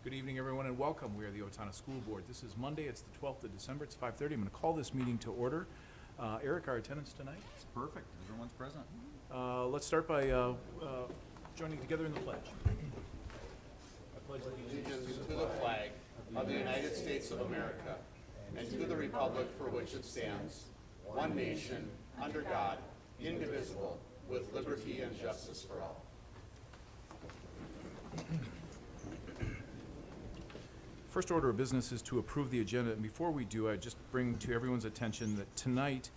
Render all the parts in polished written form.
Good evening, everyone, and welcome. We are the Owatonna School Board. This is Monday. It's the 12th of December. It's 5:30. I'm going to call this meeting to order. Eric, our attendance tonight? It's perfect. Everyone's present. Let's start by joining together in the pledge. I pledge Allegiance to the flag of the United States of America and to the republic for which it stands, one nation, under God, indivisible, with liberty and justice for all. First order of business is to approve the agenda, and before we do, I just bring to everyone's attention that tonight,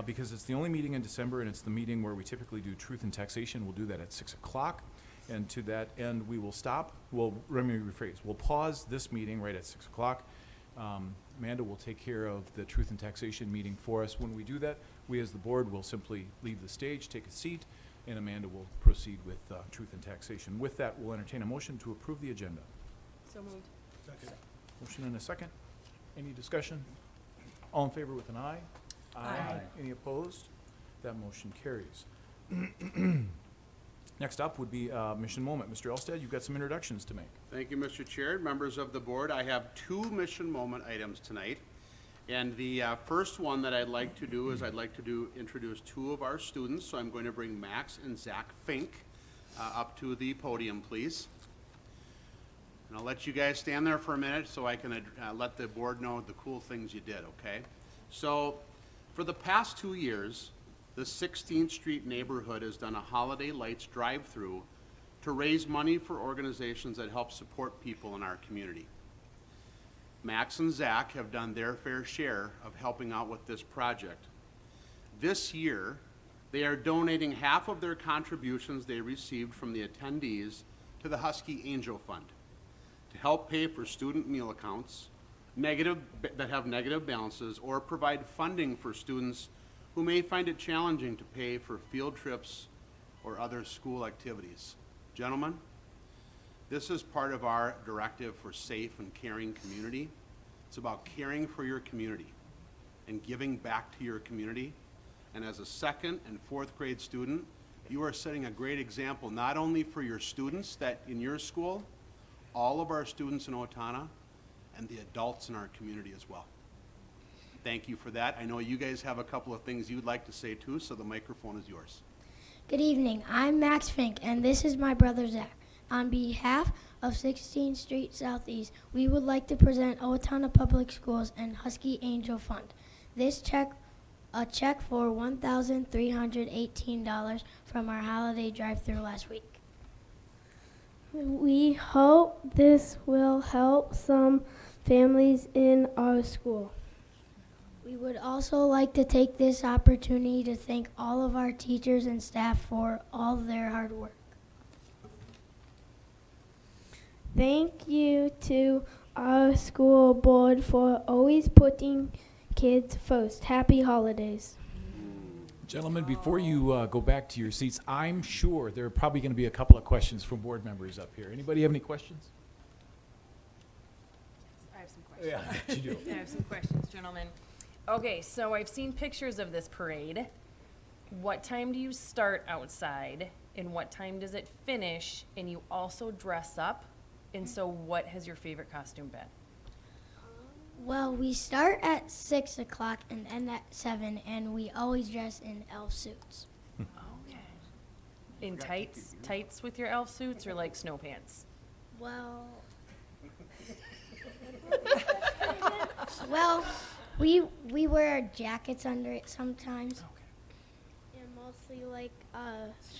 because it's the only meeting in December and it's the meeting where we typically do truth and taxation, we'll do that at 6 o'clock, and to that end, we will stop. Well, let me rephrase. We'll pause this meeting right at 6 o'clock. Amanda will take care of the truth and taxation meeting for us. When we do that, we as the board will simply leave the stage, take a seat, and Amanda will proceed with truth and taxation. With that, we'll entertain a motion to approve the agenda. So moved. Motion and a second. Any discussion? All in favor with an aye? Aye. Any opposed? That motion carries. Next up would be Mission Moment. Mr. Elstad, you've got some introductions to make. Thank you, Mr. Chair. Members of the board, I have two Mission Moment items tonight. And the first one that I'd like to do is introduce two of our students. So I'm going to bring Max and Zach Fink up to the podium, please. And I'll let you guys stand there for a minute so I can let the board know the cool things you did, okay? So for the past 2 years, the 16th Street neighborhood has done a Holiday Lights drive-through to raise money for organizations that help support people in our community. Max and Zach have done their fair share of helping out with this project. This year, they are donating half of their contributions they received from the attendees to the Husky Angel Fund to help pay for student meal accounts that have negative balances, or provide funding for students who may find it challenging to pay for field trips or other school activities. Gentlemen, this is part of our directive for safe and caring community. It's about caring for your community and giving back to your community. And as a 2nd and 4th grade student, you are setting a great example, not only for your students that in your school, all of our students in Owatonna, and the adults in our community as well. Thank you for that. I know you guys have a couple of things you'd like to say too, so the microphone is yours. Good evening. I'm Max Fink, and this is my brother Zach. On behalf of 16th Street Southeast, we would like to present Owatonna Public Schools and Husky Angel Fund. This check for $1,318 from our holiday drive-through last week. We hope this will help some families in our school. We would also like to take this opportunity to thank all of our teachers and staff for all their hard work. Thank you to our school board for always putting kids first. Happy holidays. Gentlemen, before you go back to your seats, I'm sure there are probably going to be a couple of questions from board members up here. Anybody have any questions? I have some questions. Yeah, you do. I have some questions, gentlemen. Okay, so I've seen pictures of this parade. What time do you start outside, and what time does it finish? And you also dress up, and so what has your favorite costume been? Well, we start at 6 o'clock and end at 7, and we always dress in elf suits. Okay. In tights with your elf suits, or like snow pants? Well, we wear jackets under it sometimes. Okay. And mostly like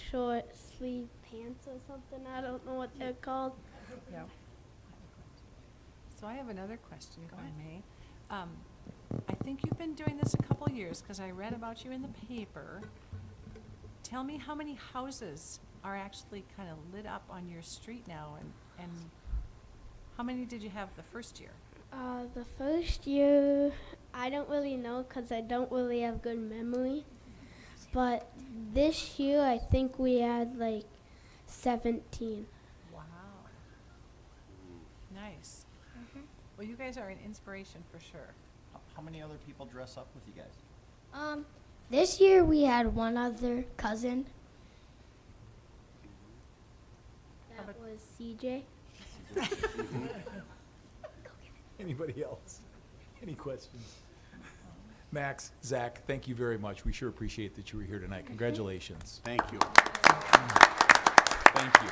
short sleeve pants or something. I don't know what they're called. Yeah. So I have another question, if I may. I think you've been doing this a couple years because I read about you in the paper. Tell me how many houses are actually kind of lit up on your street now, and how many did you have the first year? The first year, I don't really know because I don't really have good memory. But this year, I think we had like 17. Wow. Nice. Well, you guys are an inspiration for sure. How many other people dress up with you guys? This year we had one other cousin. That was CJ. Anybody else? Any questions? Max, Zach, thank you very much. We sure appreciate that you were here tonight. Congratulations. Thank you. Thank you.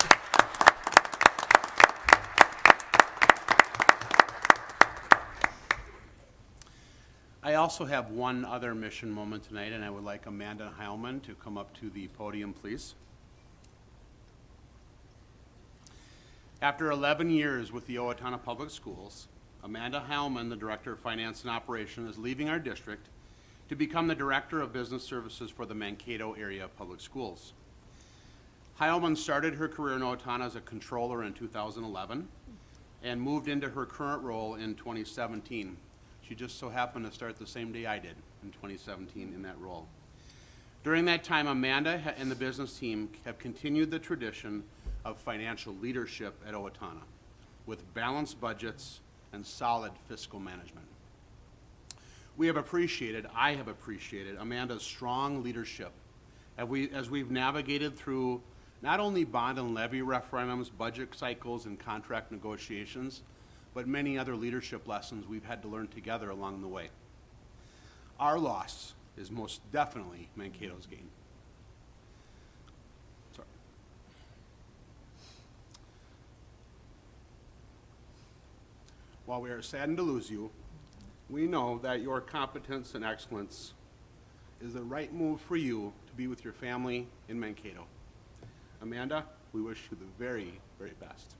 I also have one other mission moment tonight, and I would like Amanda Heilman to come up to the podium, please. After 11 years with the Owatonna Public Schools, Amanda Heilman, the Director of Finance and Operations, is leaving our district to become the Director of Business Services for the Mankato Area Public Schools. Heilman started her career in Owatonna as a controller in 2011 and moved into her current role in 2017. She just so happened to start the same day I did in 2017 in that role. During that time, Amanda and the business team have continued the tradition of financial leadership at Owatonna with balanced budgets and solid fiscal management. I have appreciated Amanda's strong leadership as we've navigated through not only bond and levy referendums, budget cycles, and contract negotiations, but many other leadership lessons we've had to learn together along the way. Our loss is most definitely Mankato's gain. Sorry. While we are saddened to lose you, we know that your competence and excellence is the right move for you to be with your family in Mankato. Amanda, we wish you the very, very best.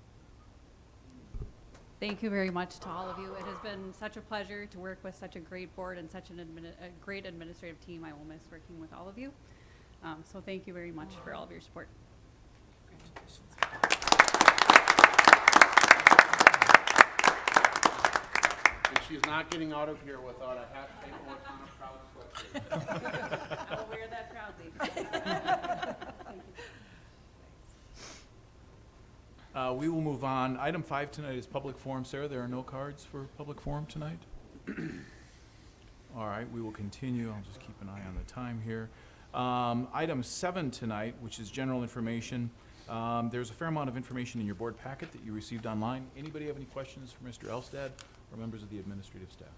Thank you very much to all of you. It has been such a pleasure to work with such a great board and such a great administrative team. I will miss working with all of you. So thank you very much for all of your support. And she's not getting out of here without a hashtag Owatonna proud sweatshirt. I will wear that proudly. We will move on. Item 5 tonight is public forum. Sarah, there are no cards for public forum tonight? All right, we will continue. I'll just keep an eye on the time here. Item 7 tonight, which is general information. There's a fair amount of information in your board packet that you received online. Anybody have any questions for Mr. Elstad or members of the administrative staff?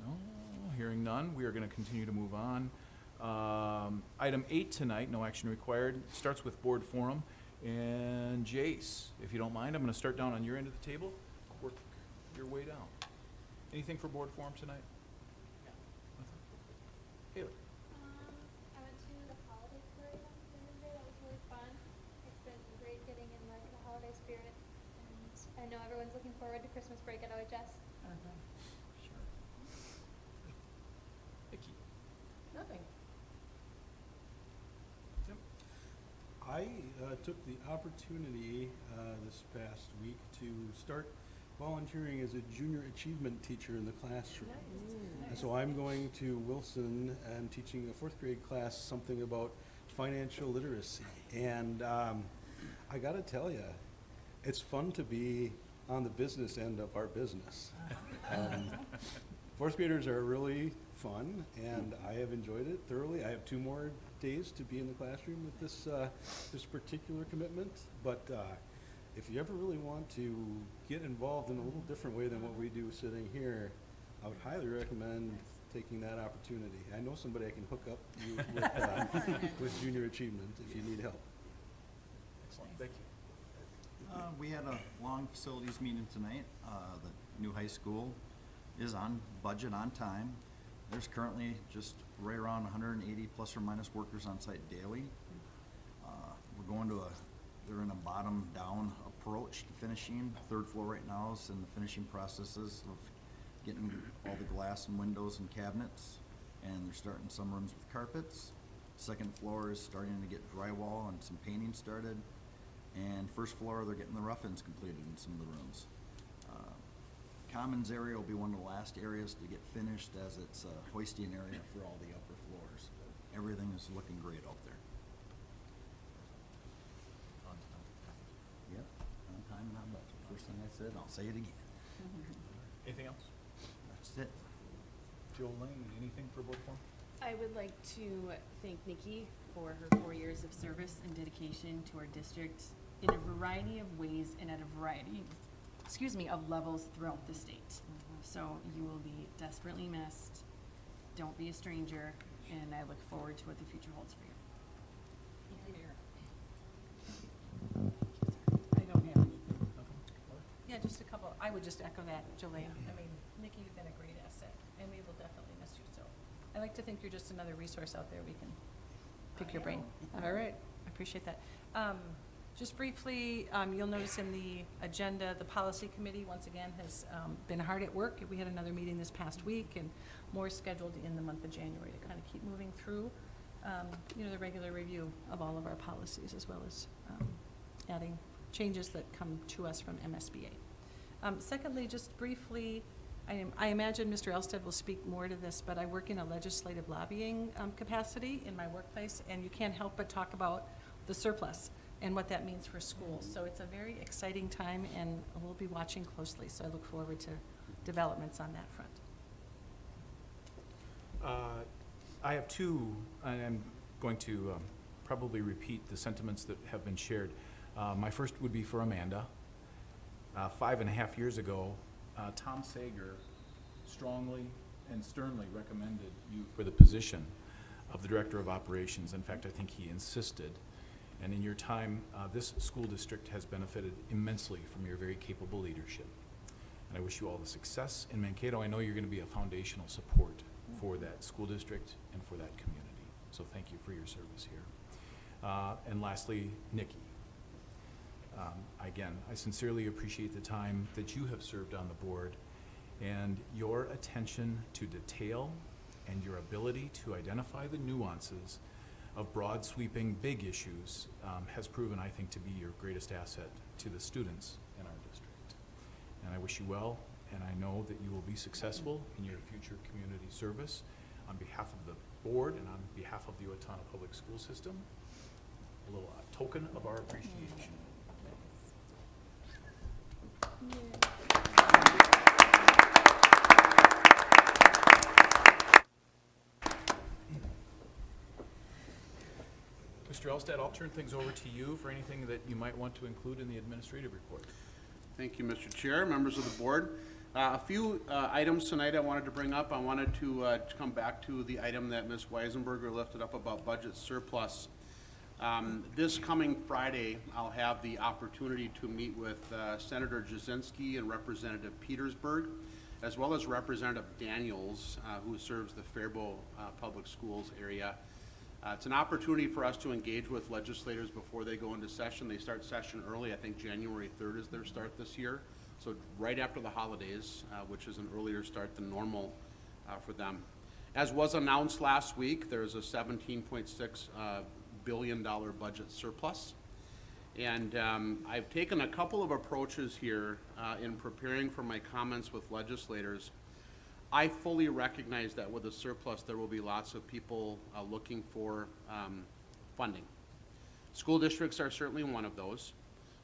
No, hearing none. We are going to continue to move on. Item 8 tonight, no action required, starts with board forum. And Jace, if you don't mind, I'm going to start down on your end of the table, work your way down. Anything for board forum tonight? Nothing? Haley? I went to the holiday parade on Thursday. That was really fun. It's been great getting in the holiday spirit. And I know everyone's looking forward to Christmas break at OHS. Sure. Vicky? Nothing. Tim? I took the opportunity this past week to start volunteering as a junior achievement teacher in the classroom. And so I'm going to Wilson and teaching a 4th grade class something about financial literacy. And I got to tell you, it's fun to be on the business end of our business. 4th graders are really fun, and I have enjoyed it thoroughly. I have 2 more days to be in the classroom with this particular commitment, but if you ever really want to get involved in a little different way than what we do sitting here, I would highly recommend taking that opportunity. I know somebody I can hook up you with junior achievement if you need help. Excellent, thank you. We had a long facilities meeting tonight. The new high school is on budget, on time. There's currently just right around 180 plus or minus workers on site daily. We're going to they're in a bottom down approach to finishing. 3rd floor right now is in the finishing processes of getting all the glass and windows and cabinets, and they're starting some rooms with carpets. 2nd floor is starting to get drywall and some painting started, and 1st floor they're getting the rough-ins completed in some of the rooms. Commons area will be one of the last areas to get finished, as it's a hoisting area for all the upper floors. Everything is looking great out there. Yep, on time and on budget. First thing I said, I'll say it again. Anything else? That's it. Jolene, anything for board forum? I would like to thank Nikki for her 4 years of service and dedication to our district in a variety of ways and at a variety, of levels throughout the state. So you will be desperately missed. Don't be a stranger, and I look forward to what the future holds for you. I don't have anything. Yeah, just a couple, I would just echo that, Jolene. I mean, Nikki, you've been a great asset, and we will definitely miss you, so. I like to think you're just another resource out there we can pick your brain. All right, I appreciate that. Just briefly, you'll notice in the agenda, the policy committee, once again, has been hard at work. We had another meeting this past week, and more scheduled in the month of January to kind of keep moving through, the regular review of all of our policies, as well as adding changes that come to us from MSBA. Secondly, just briefly, I imagine Mr. Elstead will speak more to this, but I work in a legislative lobbying capacity in my workplace, and you can't help but talk about the surplus and what that means for schools. So it's a very exciting time, and we'll be watching closely, so I look forward to developments on that front. I have two, and I'm going to probably repeat the sentiments that have been shared. My first would be for Amanda. 5.5 years ago, Tom Sager strongly and sternly recommended you for the position of the Director of Operations. In fact, I think he insisted. And in your time, this school district has benefited immensely from your very capable leadership. And I wish you all the success in Mankato. I know you're going to be a foundational support for that school district and for that community. So thank you for your service here. And lastly, Nikki. Again, I sincerely appreciate the time that you have served on the board, and your attention to detail and your ability to identify the nuances of broad sweeping big issues has proven, I think, to be your greatest asset to the students in our district. And I wish you well, and I know that you will be successful in your future community service. On behalf of the board and on behalf of the Owatonna Public School System, a little token of our appreciation. Mr. Elstad, I'll turn things over to you for anything that you might want to include in the administrative report. Thank you, Mr. Chair, members of the board. A few items tonight I wanted to bring up. I wanted to come back to the item that Ms. Weisenberger lifted up about budget surplus. This coming Friday, I'll have the opportunity to meet with Senator Jasinski and Representative Petersburg, as well as Representative Daniels, who serves the Faribault Public Schools area. It's an opportunity for us to engage with legislators before they go into session. They start session early. I think January 3rd is their start this year. So right after the holidays, which is an earlier start than normal for them. As was announced last week, there's a $17.6 billion budget surplus. And I've taken a couple of approaches here in preparing for my comments with legislators. I fully recognize that with a surplus, there will be lots of people looking for funding. School districts are certainly one of those,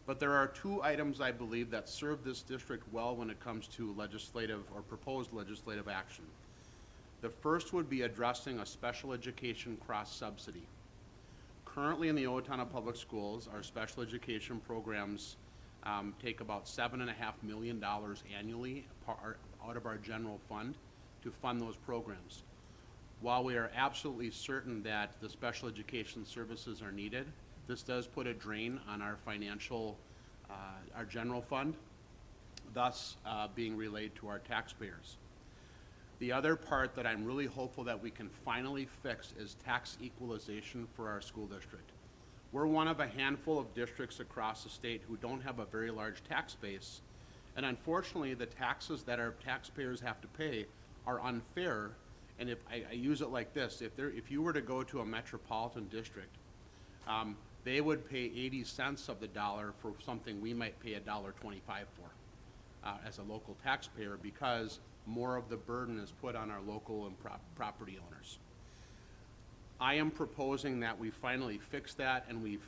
but there are two items I believe that serve this district well when it comes to legislative or proposed legislative action. The first would be addressing a special education cross-subsidy. Currently in the Owatonna Public Schools, our special education programs take about $7.5 million annually out of our general fund to fund those programs. While we are absolutely certain that the special education services are needed, this does put a drain on our financial, our general fund, thus being relayed to our taxpayers. The other part that I'm really hopeful that we can finally fix is tax equalization for our school district. We're one of a handful of districts across the state who don't have a very large tax base, and unfortunately the taxes that our taxpayers have to pay are unfair. And if I use it like this, if you were to go to a metropolitan district, they would pay 80 cents of the dollar for something we might pay $1.25 for as a local taxpayer, because more of the burden is put on our local and property owners. I am proposing that we finally fix that, and we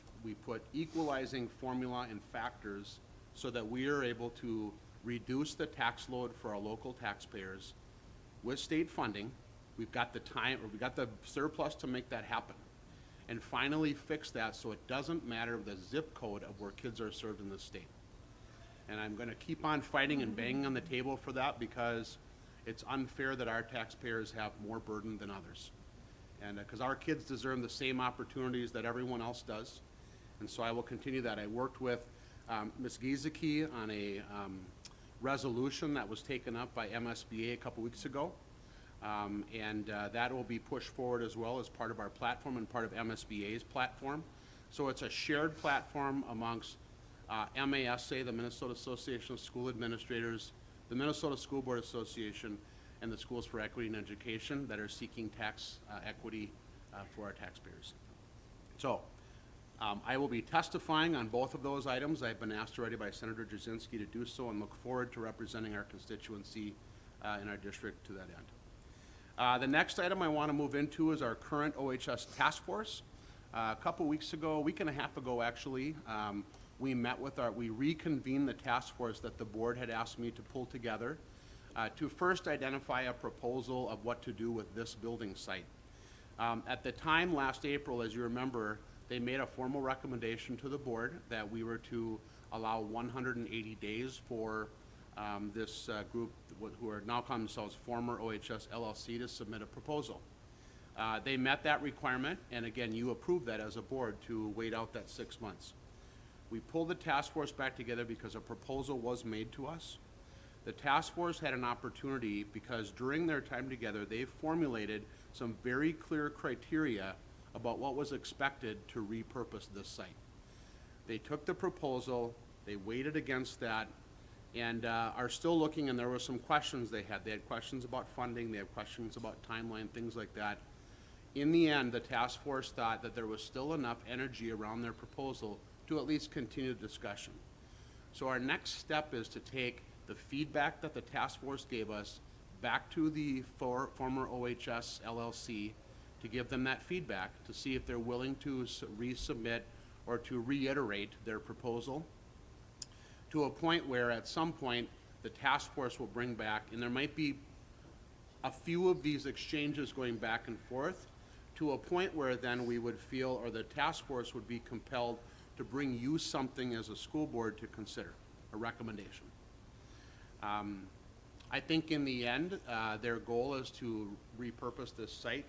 put equalizing formula and factors so that we are able to reduce the tax load for our local taxpayers with state funding, We've got the time, or we've got the surplus to make that happen. And finally fix that so it doesn't matter the zip code of where kids are served in the state. And I'm gonna keep on fighting and banging on the table for that because it's unfair that our taxpayers have more burden than others. And, because our kids deserve the same opportunities that everyone else does. And so I will continue that. I worked with Ms. Giesecke on a resolution that was taken up by MSBA a couple weeks ago. That will be pushed forward as well as part of our platform and part of MSBA's platform. So it's a shared platform amongst MASA, the Minnesota Association of School Administrators, the Minnesota School Board Association, and the Schools for Equity and Education that are seeking tax equity for our taxpayers. So I will be testifying on both of those items. I've been asked already by Senator Jasinski to do so and look forward to representing our constituency in our district to that end. The next item I want to move into is our current OHS task force. A couple weeks ago, a week and a half ago actually, we reconvened the task force that the board had asked me to pull together to first identify a proposal of what to do with this building site. At the time last April, as you remember, they made a formal recommendation to the board that we were to allow 180 days for this group who are now calling themselves former OHS LLC to submit a proposal. They met that requirement, and again, you approved that as a board to wait out that 6 months. We pulled the task force back together because a proposal was made to us. The task force had an opportunity because during their time together, they formulated some very clear criteria about what was expected to repurpose this site. They took the proposal, they weighted against that, and are still looking, and there were some questions they had. They had questions about funding, they had questions about timeline, things like that. In the end, the task force thought that there was still enough energy around their proposal to at least continue the discussion. So our next step is to take the feedback that the task force gave us back to the former OHS LLC to give them that feedback to see if they're willing to resubmit or to reiterate their proposal to a point where at some point the task force will bring back, and there might be a few of these exchanges going back and forth to a point where then we would feel, or the task force would be compelled to bring you something as a school board to consider, a recommendation. I think in the end, their goal is to repurpose this site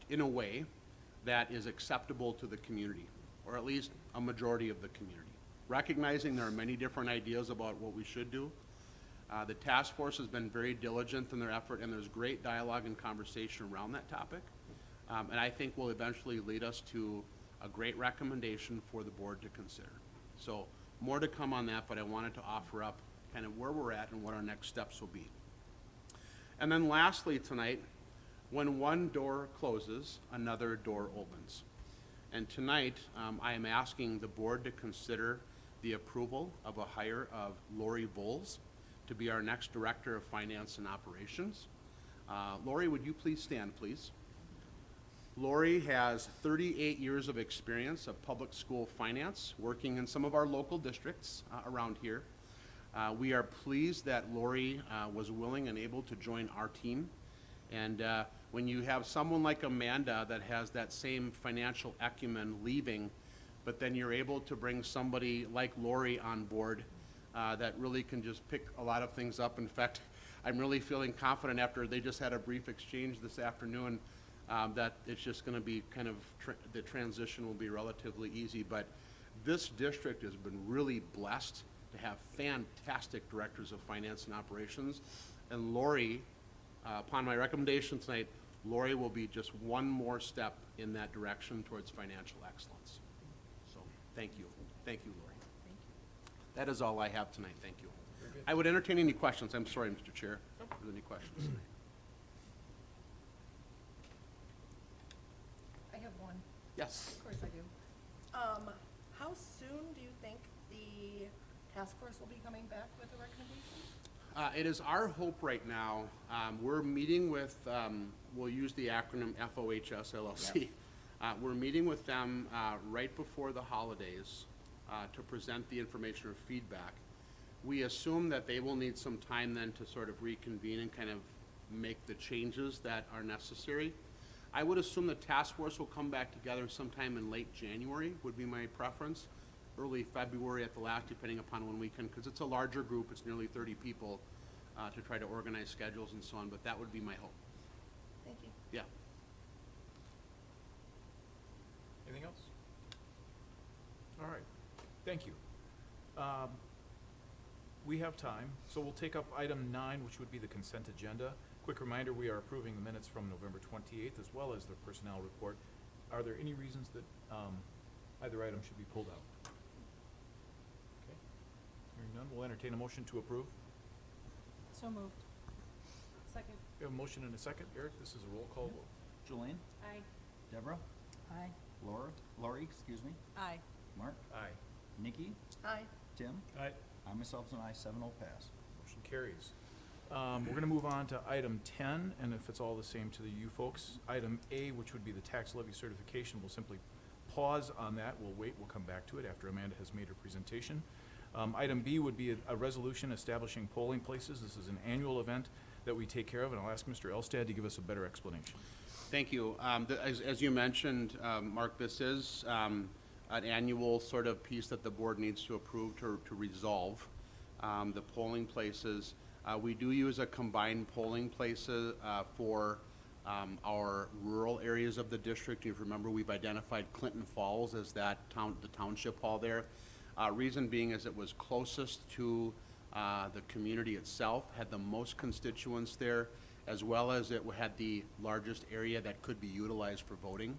in a way that is acceptable to the community, or at least a majority of the community. Recognizing there are many different ideas about what we should do. The task force has been very diligent in their effort, and there's great dialogue and conversation around that topic. And I think will eventually lead us to a great recommendation for the board to consider. So more to come on that, but I wanted to offer up kind of where we're at and what our next steps will be. And then lastly tonight, when one door closes, another door opens. And tonight, I am asking the board to consider the approval of a hire of Lori Voles to be our next Director of Finance and Operations. Lori, would you please stand, please? Lori has 38 years of experience of public school finance, working in some of our local districts around here. We are pleased that Lori was willing and able to join our team. And when you have someone like Amanda that has that same financial acumen leaving, but then you're able to bring somebody like Lori on board that really can just pick a lot of things up. In fact, I'm really feeling confident after they just had a brief exchange this afternoon that it's just going to be kind of, the transition will be relatively easy. But this district has been really blessed to have fantastic directors of finance and operations. And Lori, upon my recommendation tonight, Lori will be just one more step in that direction towards financial excellence. So thank you. Thank you, Lori. Thank you. That is all I have tonight. Thank you. I would entertain any questions. I'm sorry, Mr. Chair, if there's any questions tonight. I have one. Yes. Of course I do. How soon do you think the task force will be coming back with a recommendation? It is our hope right now, we're meeting with, we'll use the acronym FOHS LLC. We're meeting with them right before the holidays to present the information or feedback. We assume that they will need some time then to sort of reconvene and kind of make the changes that are necessary. I would assume the task force will come back together sometime in late January, would be my preference. Early February at the last, depending upon when we can, because it's a larger group, it's nearly 30 people, to try to organize schedules and so on, but that would be my hope. Thank you. Yeah. Anything else? All right, thank you. We have time, so we'll take up item 9, which would be the consent agenda. Quick reminder, we are approving the minutes from November 28th as well as the personnel report. Are there any reasons that either item should be pulled out? Okay. Hearing none, we'll entertain a motion to approve. So moved. Second. We have a motion and a second. Eric, this is a roll call vote. Jolene? Aye. Deborah? Aye. Lori, excuse me. Aye. Mark? Aye. Nikki? Aye. Tim? Aye. I myself is an aye, 7-0 pass. Motion carries. We're gonna move on to item 10, and if it's all the same to you folks, item A, which would be the tax levy certification, we'll simply pause on that. We'll wait, we'll come back to it after Amanda has made her presentation. Item B would be a resolution establishing polling places. This is an annual event that we take care of, and I'll ask Mr. Elstad to give us a better explanation. Thank you. As you mentioned, Mark, this is an annual sort of piece that the board needs to approve to resolve the polling places. We do use a combined polling places for our rural areas of the district. If you remember, we've identified Clinton Falls as the township hall there. Reason being is it was closest to the community itself, had the most constituents there, as well as it had the largest area that could be utilized for voting.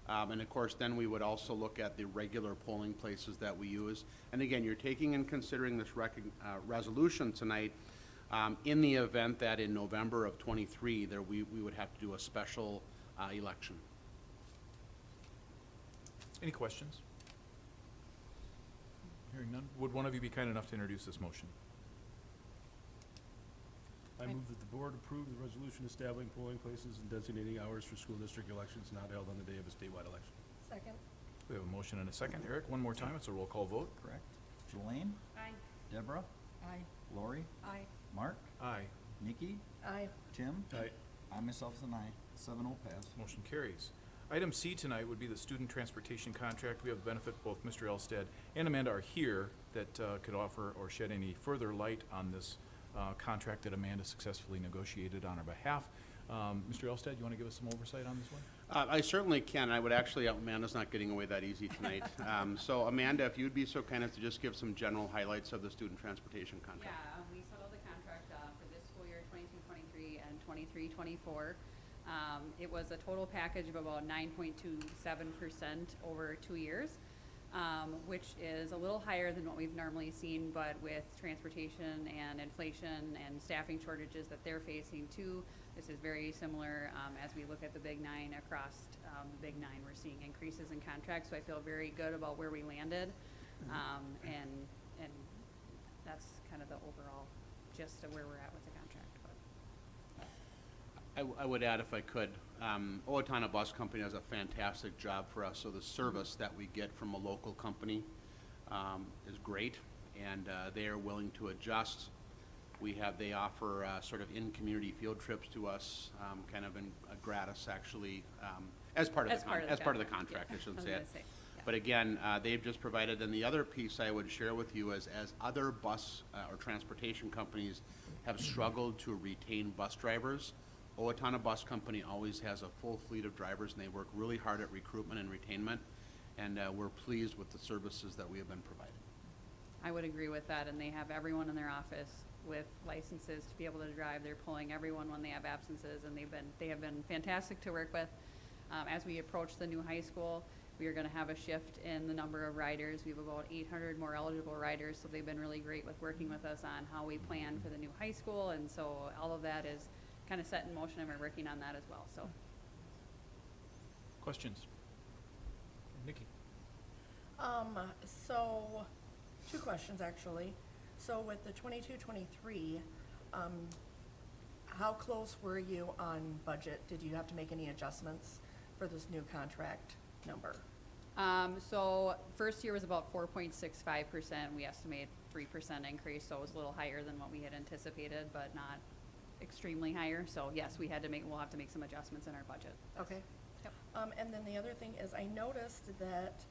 And of course, then we would also look at the regular polling places that we use. And again, you're taking and considering this resolution tonight in the event that in November of '23, we would have to do a special election. Any questions? Hearing none, would one of you be kind enough to introduce this motion? I move that the board approve the resolution establishing polling places and designating hours for school district elections not held on the day of a statewide election. Second. We have a motion and a second. Eric, one more time, it's a roll call vote. Correct. Jolene? Aye. Deborah? Aye. Lori? Aye. Mark? Aye. Nikki? Aye. Tim? Aye. I myself is an aye, 7-0 pass. Motion carries. Item C tonight would be the student transportation contract. We have the benefit, both Mr. Elstad and Amanda are here, that could offer or shed any further light on this contract that Amanda successfully negotiated on our behalf. Mr. Elstad, you want to give us some oversight on this one? I certainly can. I would actually, Amanda's not getting away that easy tonight. So Amanda, if you'd be so kind as to just give some general highlights of the student transportation contract. Yeah, we settled the contract for this school year 22-23 and 23-24. It was a total package of about 9.27% over 2 years, which is a little higher than what we've normally seen, but with transportation and inflation and staffing shortages that they're facing too, this is very similar. As we look at the Big Nine across the Big Nine, we're seeing increases in contracts, so I feel very good about where we landed. And that's kind of the overall gist of where we're at with the contract. I would add, if I could, Owatonna Bus Company does a fantastic job for us, so the service that we get from a local company is great, and they are willing to adjust. They offer sort of in-community field trips to us, kind of in gratis, actually, as part of the contract, I shouldn't say it. But again, they've just provided, and the other piece I would share with you is, as other bus or transportation companies have struggled to retain bus drivers, Owatonna Bus Company always has a full fleet of drivers, and they work really hard at recruitment and retainment, and we're pleased with the services that we have been providing. I would agree with that, and they have everyone in their office with licenses to be able to drive. They're pulling everyone when they have absences, and they have been fantastic to work with. As we approach the new high school, we are going to have a shift in the number of riders. We have about 800 more eligible riders, so they've been really great with working with us on how we plan for the new high school, and so all of that is kind of set in motion, and we're working on that as well. So, Questions? Nikki? So, 2 questions actually. So with the 22-23, how close were you on budget? Did you have to make any adjustments for this new contract number? so first year was about 4.65%. We estimate 3% increase, so it was a little higher than what we had anticipated, but not extremely higher. So yes, we'll have to make some adjustments in our budget. Okay. Yep. And then the other thing is, I noticed that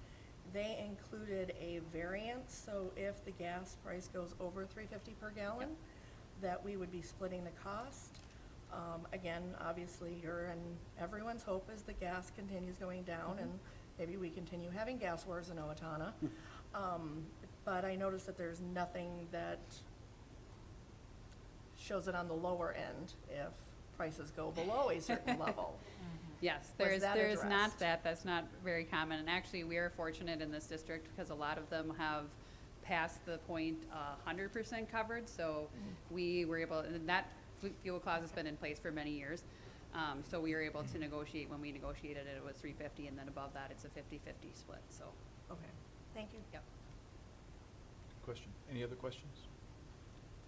they included a variance, so if the gas price goes over $3.50 per gallon, that we would be splitting the cost. Again, obviously, everyone's hope is the gas continues going down, and maybe we continue having gas wars in Owatonna. But I noticed that there's nothing that shows it on the lower end if prices go below a certain level. Yes, Was that there's not addressed? that, that's not very common, and actually, we are fortunate in this district because a lot of them have passed the point 100% covered, so we were able, and that fuel clause has been in place for many years, so we were able to negotiate, when we negotiated it, it was $3.50, and then above that, it's a 50-50 split, so, Okay, thank you. yep. Question? Any other questions?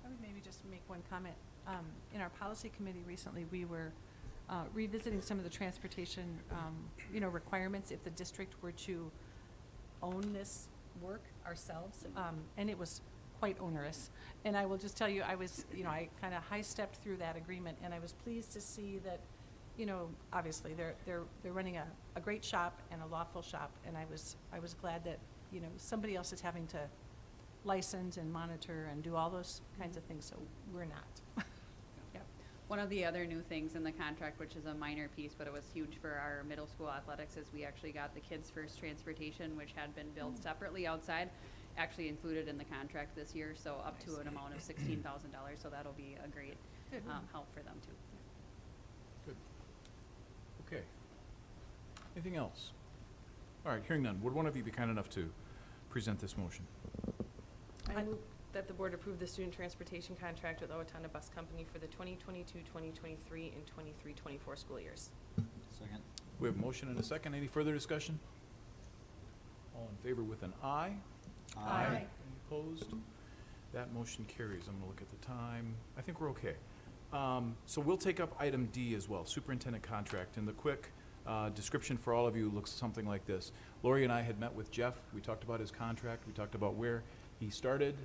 I would maybe just make one comment. In our policy committee recently, we were revisiting some of the transportation, requirements if the district were to own this work ourselves, and it was quite onerous. And I will just tell you, I was, I kind of high-stepped through that agreement, and I was pleased to see that, obviously they're running a great shop and a lawful shop, and I was glad that, somebody else is having to license and monitor and do all those kinds of things, so we're not. Yep. One of the other new things in the contract, which is a minor piece, but it was huge for our middle school athletics, is we actually got the Kids First Transportation, which had been billed separately outside, actually included in the contract this year, so up to an amount of $16,000, so that'll be a great help for them too. Good. Okay. Anything else? All right, hearing none, would one of you be kind enough to present this motion? I move that the board approve the student transportation contract with Owatonna Bus Company for the 2022, 2023, and 23-24 school years. Second. We have a motion and a second. Any further discussion? All in favor with an aye? Aye. Any opposed? That motion carries. I'm gonna look at the time. I think we're okay. So we'll take up item D as well, superintendent contract. And the quick description for all of you looks something like this. Lori and I had met with Jeff. We talked about his contract. We talked about where he started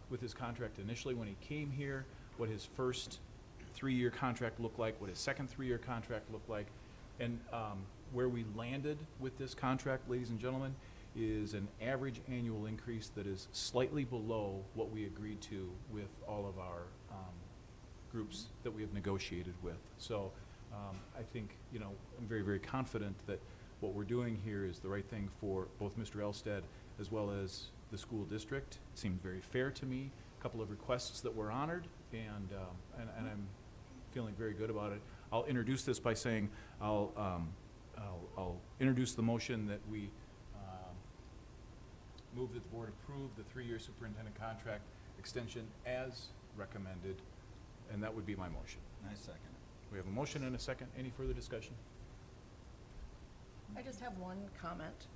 with his contract initially when he came here, what his first 3-year contract looked like, what his second 3-year contract looked like, and where we landed with this contract, ladies and gentlemen, is an average annual increase that is slightly below what we agreed to with all of our groups that we have negotiated with. So I think, I'm very, very confident that what we're doing here is the right thing for both Mr. Elstead as well as the school district. It seemed very fair to me. A couple of requests that were honored, and I'm feeling very good about it. I'll introduce this by saying I'll introduce the motion that we move that the board approve the 3-year superintendent contract extension as recommended, and that would be my motion. I second it. We have a motion and a second. Any further discussion? I just have one comment.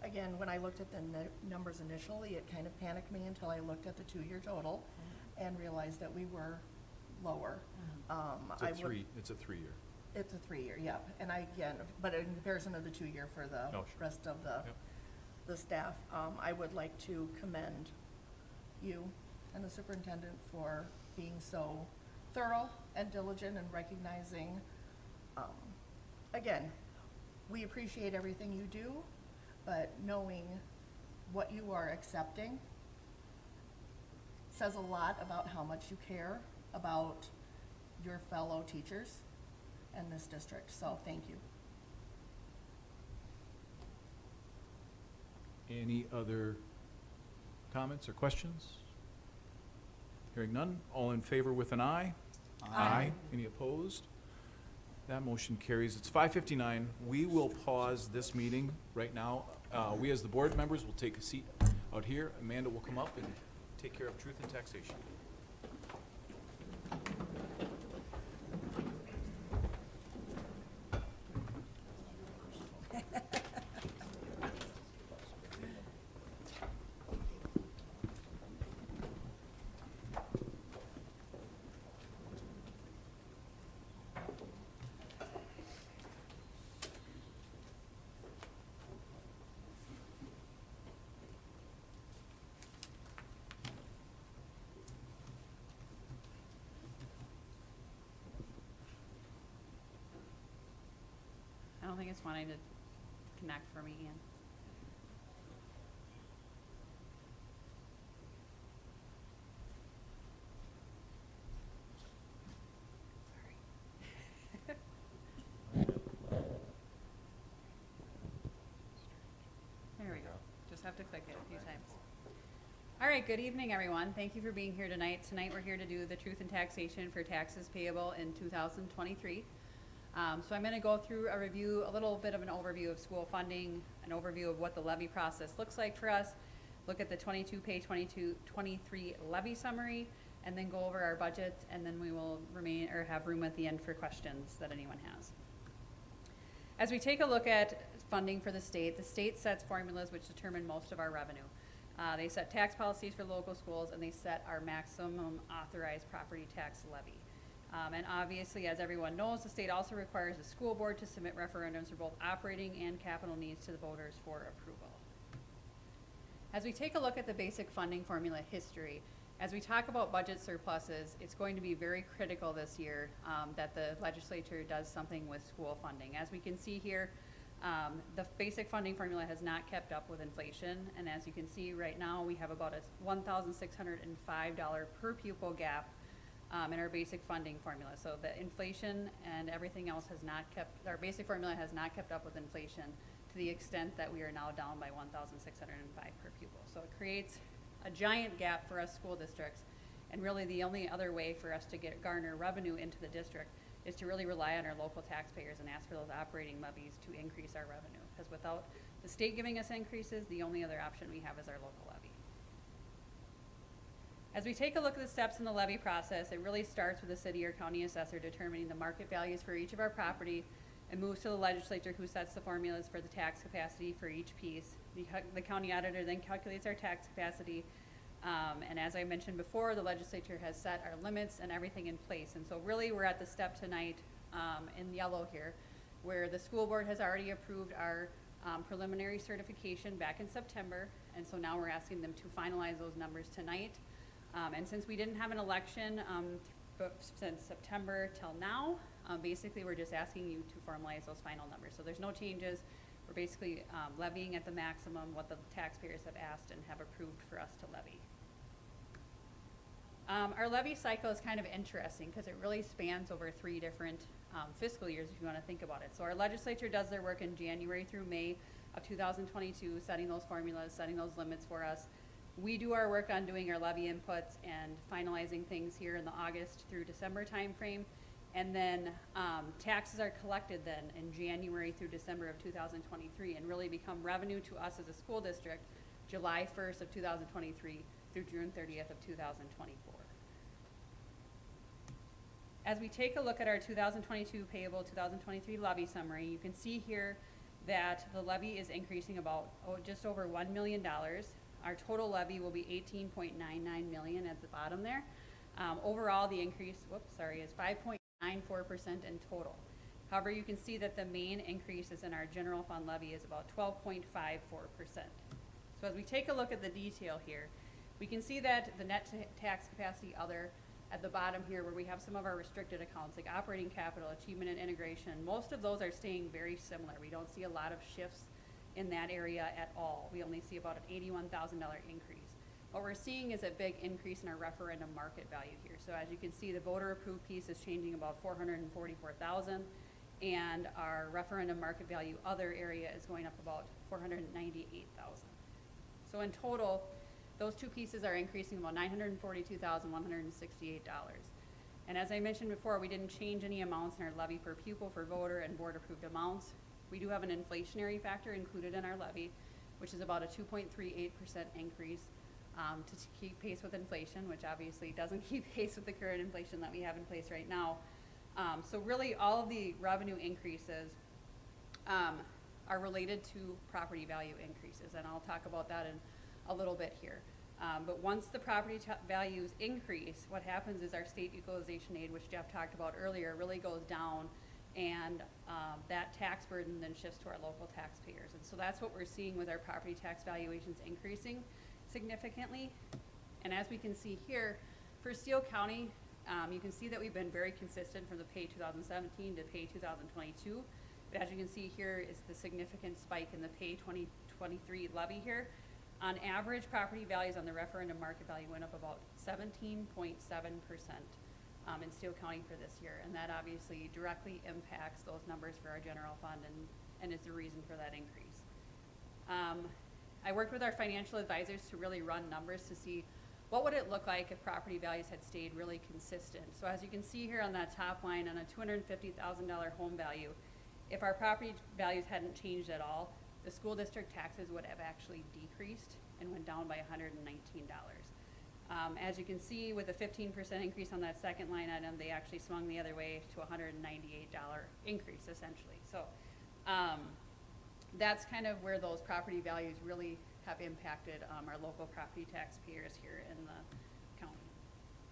Again, when I looked at the numbers initially, it kind of panicked me until I looked at the 2-year total and realized that we were lower. It's a 3-year. It's a 3-year, yep. And but in comparison to the 2-year for the sure. rest of the staff, I would like to commend you and the superintendent for being so thorough and diligent and recognizing, again, we appreciate everything you do, but knowing what you are accepting says a lot about how much you care about your fellow teachers and this district, so thank you. Any other comments or questions? Hearing none, all in favor with an aye? Aye. Any opposed? That motion carries. It's 5:59. We will pause this meeting right now. We, as the board members, will take a seat out here. Amanda will come up and take care of truth and taxation. don't think it's wanting to connect for me, Ian. There we go. Just have to click it a few times. All right, good evening, everyone. Thank you for being here tonight. Tonight, we're here to do the truth in taxation for taxes payable in 2023. So I'm going to go through a little bit of an overview of school funding, an overview of what the levy process looks like for us, look at the 23 levy summary, and then go over our budget, and then we will have room at the end for questions that anyone has. As we take a look at funding for the state sets formulas which determine most of our revenue. They set tax policies for local schools, and they set our maximum authorized property tax levy. And obviously, as everyone knows, the state also requires the school board to submit referendums for both operating and capital needs to the voters for approval. As we take a look at the basic funding formula history, as we talk about budget surpluses, it's going to be very critical this year that the legislature does something with school funding. As we can see here, the basic funding formula has not kept up with inflation, and as you can see right now, we have about a $1,605 per pupil gap in our basic funding formula. So the inflation and everything else our basic formula has not kept up with inflation to the extent that we are now down by $1,605 per pupil. So it creates a giant gap for us school districts, and really the only other way for us to garner revenue into the district is to really rely on our local taxpayers and ask for those operating levies to increase our revenue. Because without the state giving us increases, the only other option we have is our local levy. As we take a look at the steps in the levy process, it really starts with the city or county assessor determining the market values for each of our property and moves to the legislature, who sets the formulas for the tax capacity for each piece. The county auditor then calculates our tax capacity. And as I mentioned before, the legislature has set our limits and everything in place. And so really we're at the step tonight in yellow here, where the school board has already approved our preliminary certification back in September. And so now we're asking them to finalize those numbers tonight. And since we didn't have an election since September till now, basically we're just asking you to formalize those final numbers. So there's no changes. We're basically levying at the maximum what the taxpayers have asked and have approved for us to levy. Our levy cycle is kind of interesting because it really spans over 3 different fiscal years, if you want to think about it. So our legislature does their work in January through May of 2022, setting those formulas, setting those limits for us. We do our work on doing our levy inputs and finalizing things here in the August through December timeframe. And then taxes are collected then in January through December of 2023 and really become revenue to us as a school district July 1st of 2023 through June 30th of 2024. As we take a look at our 2022 payable 2023 levy summary, you can see here that the levy is increasing about just over $1 million. Our total levy will be $18.99 million at the bottom there. Overall, the increase, is 5.94% in total. However, you can see that the main increases in our general fund levy is about 12.54%. So as we take a look at the detail here, we can see that the net tax capacity other at the bottom here, where we have some of our restricted accounts like operating capital, achievement and integration, most of those are staying very similar. We don't see a lot of shifts in that area at all. We only see about an $81,000 increase. What we're seeing is a big increase in our referendum market value here. So as you can see, the voter approved piece is changing about $444,000, and our referendum market value other area is going up about $498,000. So in total, those two pieces are increasing about $942,168. And as I mentioned before, we didn't change any amounts in our levy per pupil for voter and board approved amounts. We do have an inflationary factor included in our levy, which is about a 2.38% increase to keep pace with inflation, which obviously doesn't keep pace with the current inflation that we have in place right now. So really all of the revenue increases are related to property value increases, and I'll talk about that in a little bit here. But once the property values increase, what happens is our state equalization aid, which Jeff talked about earlier, really goes down, and that tax burden then shifts to our local taxpayers. And so that's what we're seeing with our property tax valuations increasing significantly. And as we can see here, for Steele County, you can see that we've been very consistent from the pay 2017 to pay 2022. But as you can see here is the significant spike in the pay 2023 levy here. On average, property values on the referendum market value went up about 17.7% in Steele County for this year. And that obviously directly impacts those numbers for our general fund and is the reason for that increase. I worked with our financial advisors to really run numbers to see what would it look like if property values had stayed really consistent. So as you can see here on that top line, on a $250,000 home value, if our property values hadn't changed at all, the school district taxes would have actually decreased and went down by $119. As you can see, with a 15% increase on that second line item, they actually swung the other way to a $198 increase, essentially. So that's kind of where those property values really have impacted our local property taxpayers here in the county.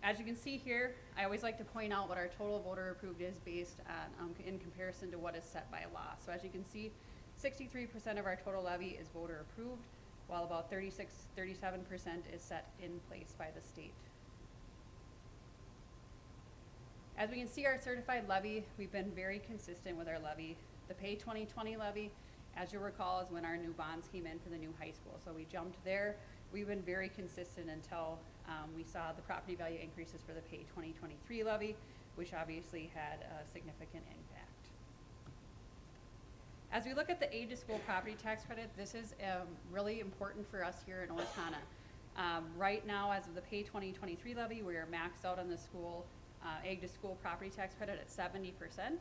As you can see here, I always like to point out what our total voter approved is based on in comparison to what is set by law. So as you can see, 63% of our total levy is voter approved, while about 37% is set in place by the state. As we can see, our certified levy, we've been very consistent with our levy. The pay 2020 levy, as you'll recall, is when our new bonds came in for the new high school. So we jumped there. We've been very consistent until we saw the property value increases for the pay 2023 levy, which obviously had a significant impact. As we look at the aid to school property tax credit, this is really important for us here in Owatonna. Right now, as of the pay 2023 levy, we are maxed out on the school aid to school property tax credit at 70%.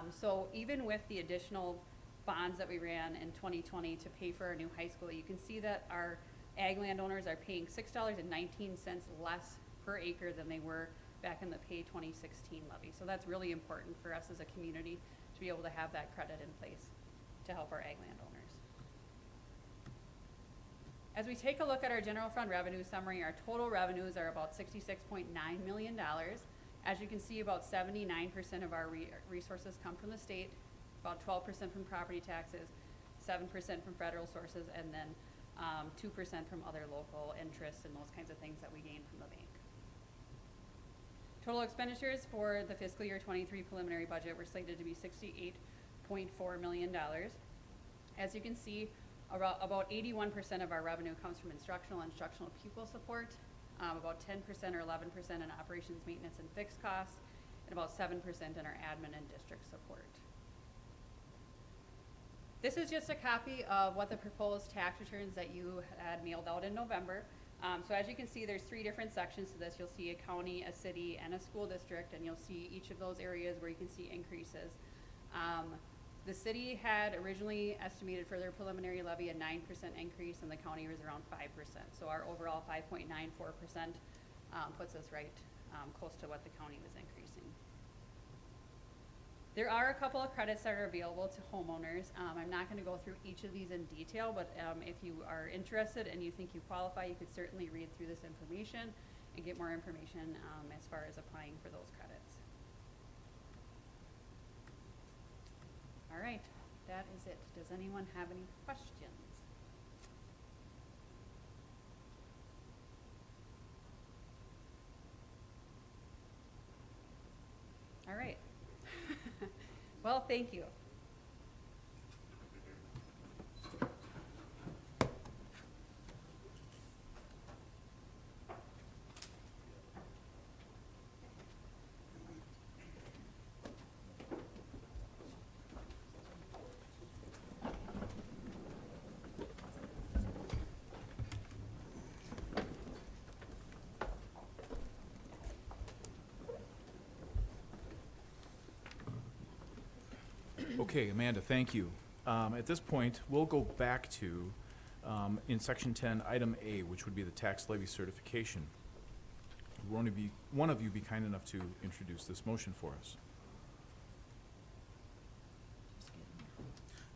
So even with the additional bonds that we ran in 2020 to pay for our new high school, you can see that our ag landowners are paying $6.19 less per acre than they were back in the pay 2016 levy. So that's really important for us as a community to be able to have that credit in place to help our ag landowners. As we take a look at our general fund revenue summary, our total revenues are about $66.9 million. As you can see, about 79% of our resources come from the state, about 12% from property taxes, 7% from federal sources, and then 2% from other local interests and those kinds of things that we gain from the bank. Total expenditures for the fiscal year 23 preliminary budget were slated to be $68.4 million. As you can see, about 81% of our revenue comes from instructional pupil support, about 10% or 11% in operations, maintenance, and fixed costs, and about 7% in our admin and district support. This is just a copy of what the proposed tax returns that you had mailed out in November. So as you can see, there's 3 different sections to this. You'll see a county, a city, and a school district, and you'll see each of those areas where you can see increases. The city had originally estimated for their preliminary levy a 9% increase, and the county was around 5%. So our overall 5.94% puts us right close to what the county was increasing. There are a couple of credits that are available to homeowners. I'm not going to go through each of these in detail, but if you are interested and you think you qualify, you could certainly read through this information and get more information as far as applying for those credits. All right, that is it. Does anyone have any questions? All right. Well, thank you. Okay, Amanda, thank you. At this point, we'll go back to, in section 10, item A, which would be the tax levy certification. Will one of you be kind enough to introduce this motion for us?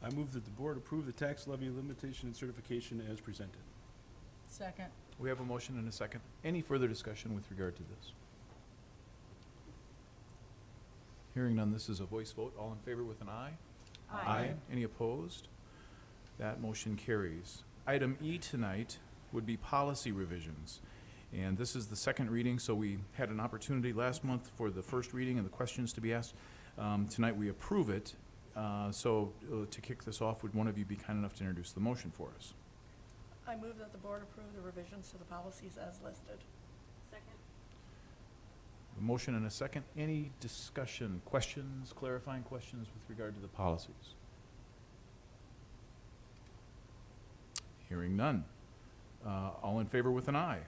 I move that the board approve the tax levy limitation and certification as presented. Second. We have a motion and a second. Any further discussion with regard to this? Hearing none, this is a voice vote. All in favor with an aye? Aye. Any opposed? That motion carries. Item E tonight would be policy revisions. And this is the second reading, so we had an opportunity last month for the first reading and the questions to be asked. Tonight we approve it. To kick this off, would one of you be kind enough to introduce the motion for us? I move that the board approve the revisions to the policies as listed. Second. A motion and a second. Any discussion, questions, clarifying questions with regard to the policies? Hearing none. All in favor with an aye?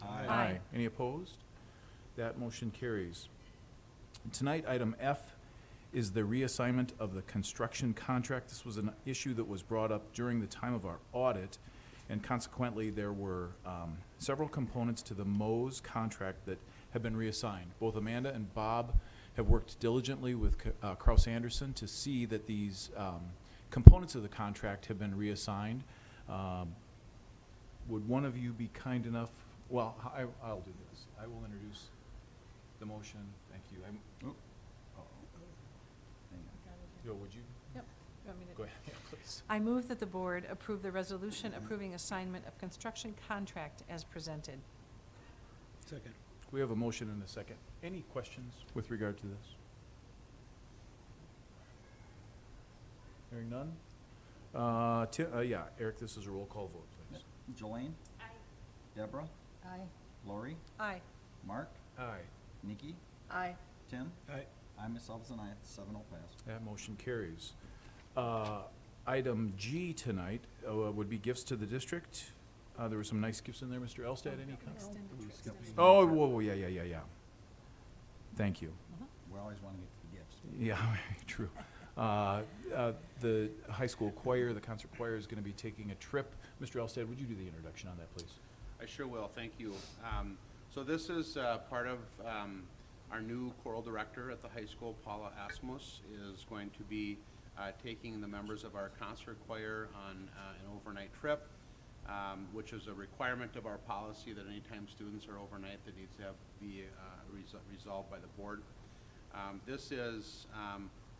Aye. Any opposed? That motion carries. Tonight, item F is the reassignment of the construction contract. This was an issue that was brought up during the time of our audit, and consequently, there were several components to the Mo's contract that have been reassigned. Both Amanda and Bob have worked diligently with Kraus Anderson to see that these components of the contract have been reassigned. Would one of you be kind enough, well, I'll do this. I will introduce the motion. Thank you. Oh. Hang on. Yo, would you? Yep. You want me to- Go ahead, yeah, please. I move that the board approve the resolution approving assignment of construction contract as presented. Second. We have a motion and a second. Any questions with regard to this? Hearing none? Yeah, Eric, this is a roll call vote, please. Jolene? Aye. Deborah? Aye. Lori? Aye. Mark? Aye. Nikki? Aye. Tim? Aye. I myself is an aye, 7-0 pass. That motion carries. Item G tonight would be gifts to the district. There were some nice gifts in there. Mr. Elstad, any comments? Oh, whoa, yeah. Thank you. We always want to get to the gifts. Yeah, true. The high school choir, the concert choir, is going to be taking a trip. Mr. Elstad, would you do the introduction on that, please? I sure will, thank you. So this is part of our new choral director at the high school, Paula Asmus, is going to be taking the members of our concert choir on an overnight trip, which is a requirement of our policy that anytime students are overnight, that needs to be resolved by the board. This is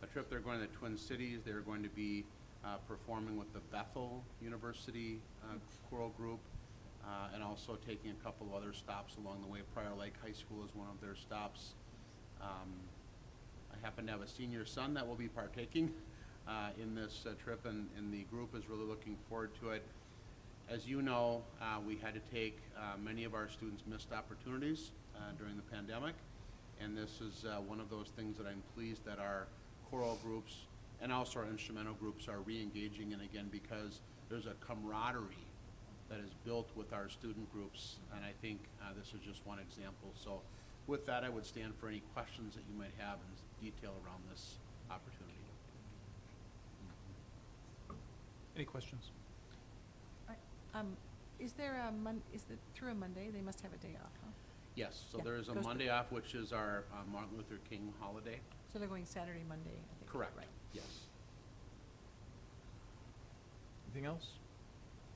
a trip. They're going to the Twin Cities. They're going to be performing with the Bethel University choral group, and also taking a couple of other stops along the way. Prior Lake High School is one of their stops. I happen to have a senior son that will be partaking in this trip, and the group is really looking forward to it. As you know, we had to take many of our students' missed opportunities during the pandemic, and this is one of those things that I'm pleased that our choral groups and also our instrumental groups are re-engaging in again, because there's a camaraderie that is built with our student groups, and I think this is just one example. So with that, I would stand for any questions that you might have in detail around this opportunity. Any questions? Is there is it through a Monday? They must have a day off, huh? Yes, so Yeah, there is a goes to- Monday off, which is our Martin Luther King holiday. So they're going Saturday, Monday, I think. Correct, Right. yes. Anything else?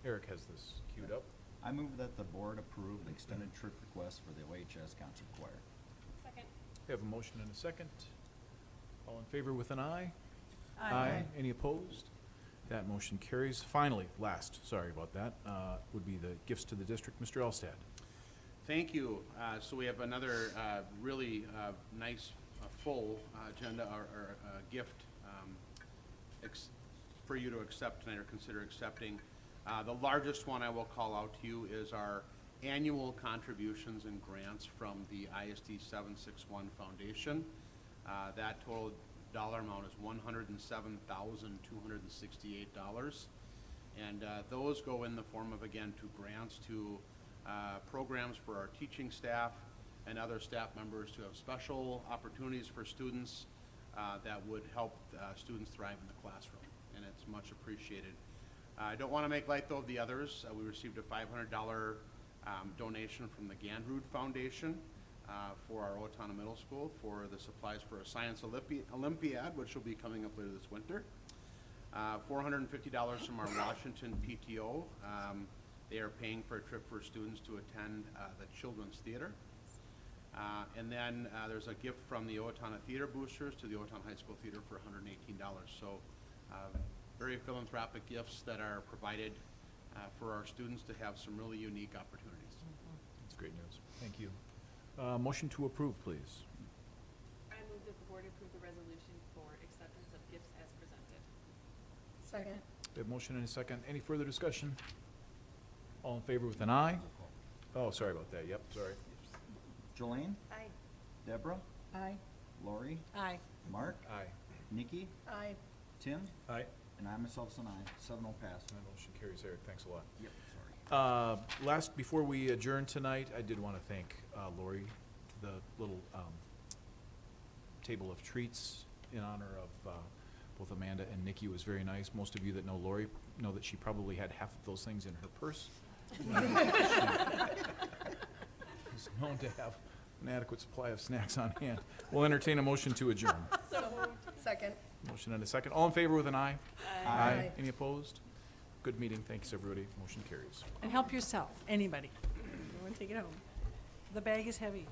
Eric has this queued up. I move that the board approve the extended trip request for the OHS concert choir. Second. We have a motion and a second. All in favor with an aye? Aye. Any opposed? That motion carries. Finally, last, sorry about that, would be the gifts to the district. Mr. Elstad. Thank you. So we have another really nice, full agenda or gift for you to accept tonight or consider accepting. The largest one I will call out to you is our annual contributions and grants from the ISD 761 Foundation. That total dollar amount is $107,268. And those go in the form of, again, to grants to programs for our teaching staff and other staff members to have special opportunities for students that would help students thrive in the classroom, and it's much appreciated. I don't want to make light, though, of the others. We received a $500 donation from the Gandrud Foundation for our Owatonna Middle School for the supplies for a science Olympiad, which will be coming up later this winter. $450 from our Washington PTO. They are paying for a trip for students to attend the Children's Theater. And then there's a gift from the Owatonna Theater Boosters to the Owatonna High School Theater for $118. So very philanthropic gifts that are provided for our students to have some really unique opportunities. That's great news. Thank you. Motion to approve, please. I move that the board approve the resolution for acceptance of gifts as presented. Second. We have motion and a second. Any further discussion? All in favor with an aye? Oh, sorry about that. Yep, sorry. Jolene? Aye. Deborah? Aye. Lori? Aye. Mark? Aye. Nikki? Aye. Tim? Aye. And I myself is an aye. 7-0 pass. My motion carries, Eric. Thanks a lot. Yep, sorry. Last, before we adjourn tonight, I did want to thank Lori, the little table of treats in honor of both Amanda and Nikki was very nice. Most of you that know Lori know that she probably had half of those things in her purse. She's known to have an adequate supply of snacks on hand. We'll entertain a motion to adjourn. Second. Motion and a second. All in favor with an aye? Aye. Any opposed? Good meeting. Thanks, everybody. Motion carries. And help yourself, anybody. Go and take it home. The bag is heavy.